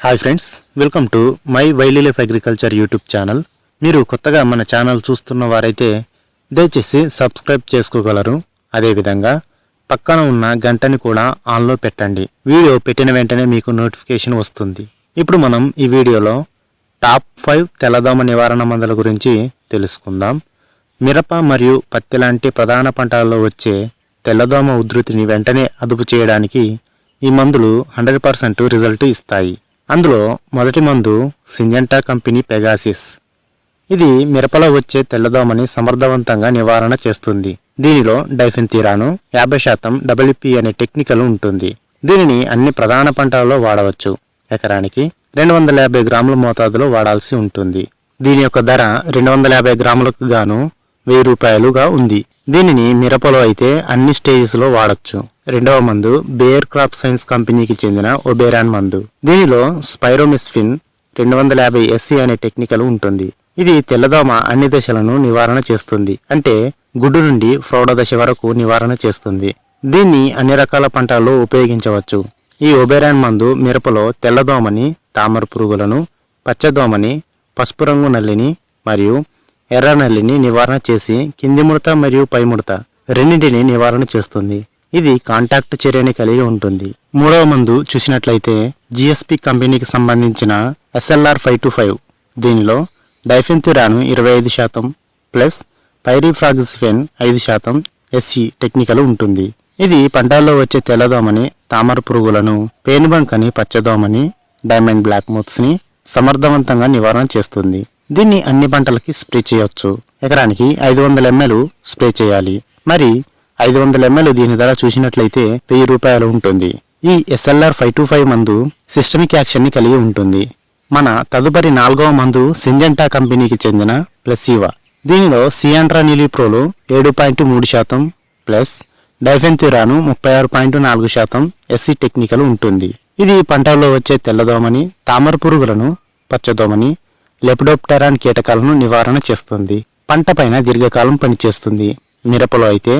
Hi friends, welcome to my wild life agriculture YouTube channel. మీరు కొత్తగా మన channel చూస్తున్న వారైతే దయచేసి సబ్స్క్రైబ్ చేసుకోగలరు. అదేవిధంగా పక్కన ఉన్న గంటని కూడా ఆన్లో పెట్టండి. వీడియో పెట్టిన వెంటనే మీకు నోటిఫికేషన్ వస్తుంది. ఇప్పుడు మనం ఈ వీడియోలో టాప్ 5 తెల్లదోమ నివారణ మందుల గురించి తెలుసుకుందాం. మిరప మరియు పత్తి లాంటి ప్రధాన పంటలలో వచ్చే తెల్లదోమ ఉధృతిని వెంటనే అదుపు చేయడానికి ఈ మందులు 100% రిజల్ట్ ఇస్తాయి. అందులో మొదటి మందు సింజెంటా కంపెనీ పెగాసిస్. ఇది మిరపలో వచ్చే తెల్లదోమని సమర్థవంతంగా నివారణ చేస్తుంది. దీనిలో డైఫెన్థిరాను 50% WP అనే టెక్నికల్ ఉంటుంది. దీనిని అన్ని ప్రధాన పంటలలో వాడవచ్చు. ఎకరానికి 250 గ్రాముల మోతాదులో వాడాల్సి ఉంటుంది. దీని యొక్క ధర 250 గ్రాములకు గాను 1000 రూపాయలుగా ఉంది. దీనిని మిరపలో అయితే అన్ని స్టేజెస్లో వాడచ్చు. రెండవ మందు బేర్ క్రాప్ సైన్స్ కంపెనీకి చెందిన ఒబెరాన్ మందు. దీనిలో స్పైరోమిస్ఫిన్ 250 SC అనే టెక్నికల్ ఉంటుంది. ఇది తెల్లదోమ అన్ని దశలను నివారణ చేస్తుంది. అంటే గుడ్డు నుండి ప్రౌఢ దశ వరకు నివారణ చేస్తుంది. దీన్ని అన్ని రకాల పంటల్లో ఉపయోగించవచ్చు. ఈ ఒబెరాన్ మందు మిరపలో తెల్లదోమని, తామర పురుగులను, పచ్చదోమని, పసుపు రంగు నల్లిని మరియు ఎర్ర నల్లిని నివారణ చేసి కింది ముడత మరియు పై ముడత రెండింటిని నివారణ చేస్తుంది. ఇది కాంటాక్ట్ చర్యని కలిగి ఉంటుంది. మూడవ మందు చూసినట్లయితే GSP కంపెనీకి సంబంధించిన SLR 525. దీనిలో డైఫెన్థిరాను 25% ప్లస్ పైరిఫ్రాక్సిఫెన్ 5% SC టెక్నికల్ ఉంటుంది. ఇది పంటల్లో వచ్చే తెల్లదోమని, తామర పురుగులను, పేనుబంకని, పచ్చదోమని, డైమండ్ బ్లాక్ మోత్స్ని సమర్థవంతంగా నివారణ చేస్తుంది. దీన్ని అన్ని పంటలకి స్ప్రే చేయవచ్చు. ఎకరానికి 500 ml స్ప్రే చేయాలి. మరి 500 ml దీని ధర చూసినట్లయితే 1000 రూపాయలు ఉంటుంది. ఈ SLR 525 మందు సిస్టమిక్ యాక్షన్ ని కలిగి ఉంటుంది. మన తదుపరి 4వ మందు సింజెంటా కంపెనీకి చెందిన ప్లసీవా. దీనిలో సియాంట్రానిలిప్రోలు 7.3% ప్లస్ డైఫెన్థిరాను 36.4% SC టెక్నికల్ ఉంటుంది. ఇది పంటల్లో వచ్చే తెల్లదోమని, తామర పురుగులను, పచ్చదోమని, లెపిడోప్టెరాన్ కీటకాలను నివారణ చేస్తుంది. పంట పైన దీర్ఘకాలం పనిచేస్తుంది. మిరపలో అయితే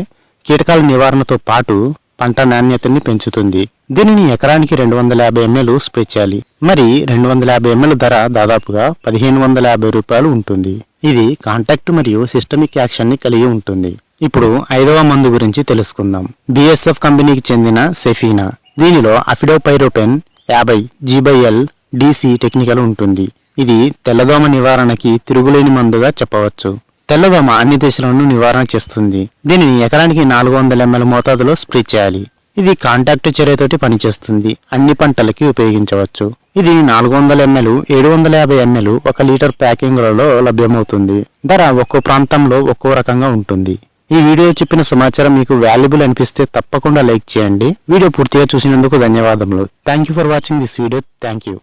కీటకాల నివారణతో పాటు పంట నాణ్యతని పెంచుతుంది. దీనిని ఎకరానికి 250 ml స్ప్రే చేయాలి. మరి 250 ml ధర దాదాపుగా 1550 రూపాయలు ఉంటుంది. ఇది కాంటాక్ట్ మరియు సిస్టమిక్ యాక్షన్ ని కలిగి ఉంటుంది. ఇప్పుడు 5వ మందు గురించి తెలుసుకుందాం. BSF కంపెనీకి చెందిన సెఫీనా. దీనిలో అఫిడోపైరోపెన్ 50 GL DC టెక్నికల్ ఉంటుంది. ఇది తెల్లదోమ నివారణకి తిరుగులేని మందుగా చెప్పవచ్చు. తెల్లదోమ అన్ని దశలను నివారణ చేస్తుంది. దీనిని ఎకరానికి 400 ml మోతాదులో స్ప్రే చేయాలి. ఇది కాంటాక్ట్ చర్యతోటి పనిచేస్తుంది. అన్ని పంటలకి ఉపయోగించవచ్చు. ఇది 400 ml 750 ml 1 లీటర్ ప్యాకింగ్లలో లభ్యమవుతుంది. ధర ఒక్కో ప్రాంతంలో ఒక్కో రకంగా ఉంటుంది. ఈ వీడియో చెప్పిన సమాచారం మీకు వాల్యుబుల్ అనిపిస్తే తప్పకుండా లైక్ చేయండి. వీడియో పూర్తిగా చూసినందుకు ధన్యవాదములు. Thank you for watching this video. Thank you.